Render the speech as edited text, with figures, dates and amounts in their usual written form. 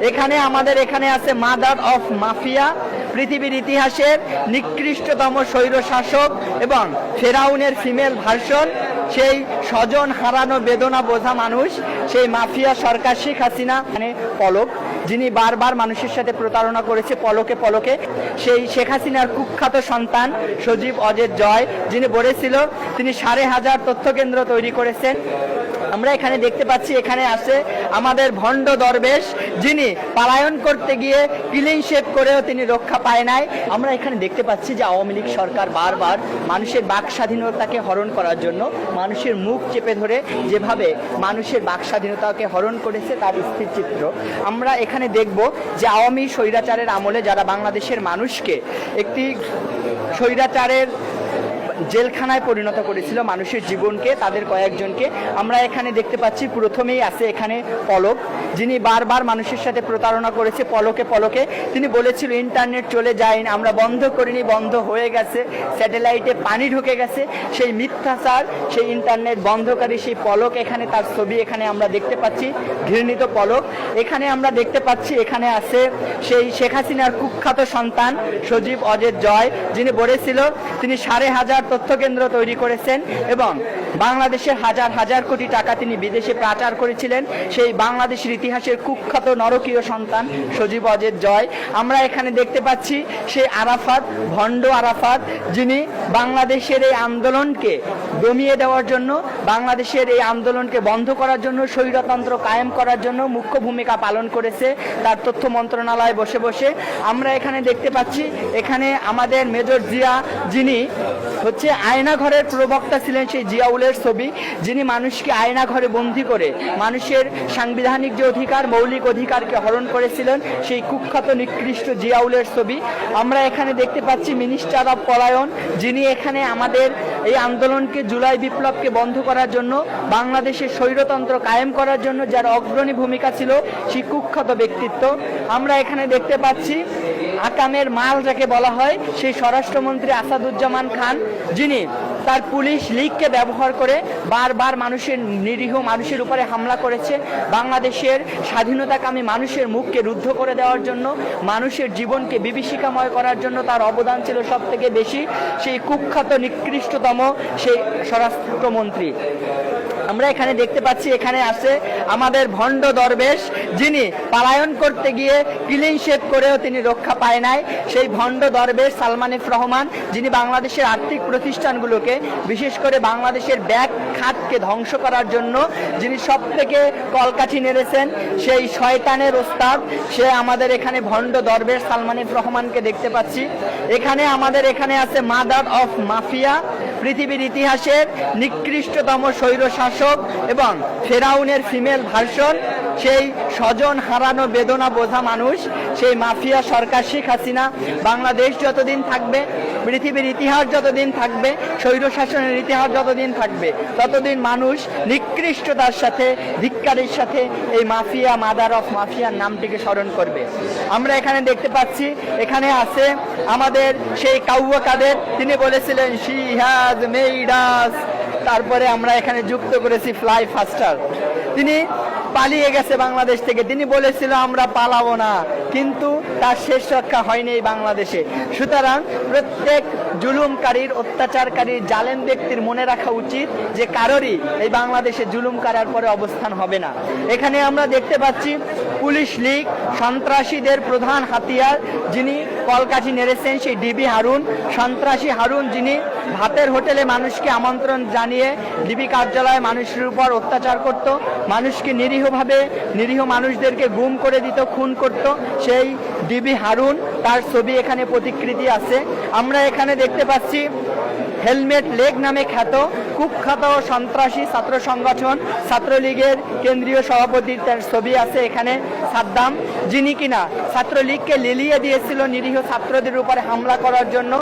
এখানে আমাদের এখানে আছে মাদার অফ মাফিয়া, পৃথিবীর ইতিহাসের নিকৃষ্টতম স্বৈর শাসক এবং ফেরাউনের ফিমেল ভার্সন, সেই স্বজন হারানো বেদনা বোঝা মানুষ, সেই মাফিয়া সরকার শেখ হাসিনা, মানে পলক, যিনি বারবার মানুষের সাথে প্রতারণা করেছে পলকে পলকে, সেই শেখ হাসিনার কুখ্যাত সন্তান সজীব অজের জয়, যিনি বলেছিল তিনি 5,500 তথ্য কেন্দ্র তৈরি করেছেন। আমরা এখানে দেখতে পাচ্ছি এখানে আছে আমাদের ভণ্ড দরবেশ, যিনি পালায়ন করতে গিয়ে ক্লিন শেভ করেও তিনি রক্ষা পায় নাই। আমরা এখানে দেখতে পাচ্ছি যে আওয়ামী লীগ সরকার বারবার মানুষের বাক স্বাধীনতাকে হরণ করার জন্য মানুষের মুখ চেপে ধরে যেভাবে মানুষের বাক স্বাধীনতাকে হরণ করেছে তার স্থির চিত্র আমরা এখানে দেখব। যে আওয়ামী স্বৈরাচারের আমলে যারা বাংলাদেশের মানুষকে একটি স্বৈরাচারের জেলখানায় পরিণত করেছিল, মানুষের জীবনকে, তাদের কয়েকজনকে আমরা এখানে দেখতে পাচ্ছি। প্রথমেই আছে এখানে পলক, যিনি বারবার মানুষের সাথে প্রতারণা করেছে পলকে পলকে। তিনি বলেছিল ইন্টারনেট চলে যায়, আমরা বন্ধ করিনি, বন্ধ হয়ে গেছে, স্যাটেলাইটে পানি ঢুকে গেছে। সেই মিথ্যাচার, সেই ইন্টারনেট বন্ধকারী সেই পলক, এখানে তার ছবি এখানে আমরা দেখতে পাচ্ছি, ঘৃণিত পলক। এখানে আমরা দেখতে পাচ্ছি এখানে আছে সেই শেখ হাসিনার কুখ্যাত সন্তান সজীব অজের জয়, যিনি বলেছিল তিনি 5,500 তথ্য কেন্দ্র তৈরি করেছেন এবং বাংলাদেশের হাজার হাজার কোটি টাকা তিনি বিদেশে পাচার করেছিলেন। সেই বাংলাদেশের ইতিহাসের কুখ্যাত নরকীয় সন্তান সজীব অজের জয়। আমরা এখানে দেখতে পাচ্ছি সেই আরাফাত, ভণ্ড আরাফাত, যিনি বাংলাদেশের এই আন্দোলনকে দমিয়ে দেওয়ার জন্য, বাংলাদেশের এই আন্দোলনকে বন্ধ করার জন্য, স্বৈরতন্ত্র কায়েম করার জন্য মুখ্য ভূমিকা পালন করেছে তার তথ্য মন্ত্রণালয়ে বসে বসে। আমরা এখানে দেখতে পাচ্ছি এখানে আমাদের মেজর জিয়া, যিনি হচ্ছে আয়না ঘরের প্রবক্তা ছিলেন, সেই জিয়াউলের ছবি, যিনি মানুষকে আয়না ঘরে বন্দী করে মানুষের সাংবিধানিক যে অধিকার, মৌলিক অধিকারকে হরণ করেছিলেন, সেই কুখ্যাত নিকৃষ্ট জিয়াউলের ছবি। আমরা এখানে দেখতে পাচ্ছি মিনিস্টার অফ পলায়ন, যিনি এখানে আমাদের এই আন্দোলনকে, জুলাই বিপ্লবকে বন্ধ করার জন্য, বাংলাদেশের স্বৈরতন্ত্র কায়েম করার জন্য যার অগ্রণী ভূমিকা ছিল, সেই কুখ্যাত ব্যক্তিত্ব। আমরা এখানে দেখতে পাচ্ছি আকামের মাল যাকে বলা হয়, সেই স্বরাষ্ট্রমন্ত্রী আসাদুজ্জামান খান, যিনি তার পুলিশ লীগকে ব্যবহার করে বারবার মানুষের, নিরীহ মানুষের উপরে হামলা করেছে। বাংলাদেশের স্বাধীনতাকামী মানুষের মুখকে রুদ্ধ করে দেওয়ার জন্য, মানুষের জীবনকে বিভীষিকাময় করার জন্য তার অবদান ছিল সব থেকে বেশি। সেই কুখ্যাত নিকৃষ্টতম সেই স্বরাষ্ট্রমন্ত্রী। আমরা এখানে দেখতে পাচ্ছি এখানে আছে আমাদের ভণ্ড দরবেশ, যিনি পালায়ন করতে গিয়ে ক্লিন শেভ করেও তিনি রক্ষা পায় নাই। সেই ভণ্ড দরবেশ সালমান এফ রহমান, যিনি বাংলাদেশের আর্থিক প্রতিষ্ঠানগুলোকে, বিশেষ করে বাংলাদেশের ব্যাংক খাতকে ধ্বংস করার জন্য যিনি সব থেকে কলকাঠি নেড়েছেন, সেই শয়তানের ওস্তাদ, সে আমাদের এখানে ভণ্ড দরবেশ সালমান এফ রহমানকে দেখতে পাচ্ছি। এখানে আমাদের এখানে আছে মাদার অফ মাফিয়া, পৃথিবীর ইতিহাসের নিকৃষ্টতম স্বৈর শাসক এবং ফেরাউনের ফিমেল ভার্সন, সেই স্বজন হারানো বেদনা বোঝা মানুষ, সেই মাফিয়া সরকার শেখ হাসিনা। বাংলাদেশ যতদিন থাকবে, পৃথিবীর ইতিহাস যতদিন থাকবে, স্বৈর শাসনের ইতিহাস যতদিন থাকবে, ততদিন মানুষ নিকৃষ্টতার সাথে, ধিক্কারের সাথে এই মাফিয়া, মাদার অফ মাফিয়ার নামটিকে স্মরণ করবে। আমরা এখানে দেখতে পাচ্ছি এখানে আছে আমাদের সেই কাউয়া কাদের, তিনি বলেছিলেন শি হ্যাজ মেড আস। তারপরে আমরা এখানে যুক্ত করেছি ফ্লাই ফাস্টার, তিনি পালিয়ে গেছে বাংলাদেশ থেকে। তিনি বলেছিল আমরা পালাবো না, কিন্তু তার শেষ রক্ষা হয়নি এই বাংলাদেশে। সুতরাং প্রত্যেক জুলুমকারীর, অত্যাচারকারীর, জালেম ব্যক্তির মনে রাখা উচিত যে কারোরই এই বাংলাদেশে জুলুম করার পরে অবস্থান হবে না। এখানে আমরা দেখতে পাচ্ছি পুলিশ লীগ, সন্ত্রাসীদের প্রধান হাতিয়ার, যিনি কলকাঠি নেড়েছেন, সেই ডিবি হারুন, সন্ত্রাসী হারুন, যিনি ভাতের হোটেলে মানুষকে আমন্ত্রণ জানিয়ে ডিবি কার্যালয়ে মানুষের উপর অত্যাচার করত, মানুষকে নিরীহ মানুষদেরকে গুম করে দিত, খুন করত। সেই ডিবি হারুন, তার ছবি এখানে প্রতিকৃতি আছে। আমরা এখানে দেখতে পাচ্ছি হেলমেট লেগ নামে খ্যাত কুখ্যাত সন্ত্রাসী ছাত্র সংগঠন ছাত্রলীগের কেন্দ্রীয় সভাপতির তার ছবি আছে এখানে, সাদ্দাম, যিনি কিনা ছাত্রলীগকে লেলিয়ে দিয়েছিল নিরীহ ছাত্রদের উপরে হামলা করার জন্য।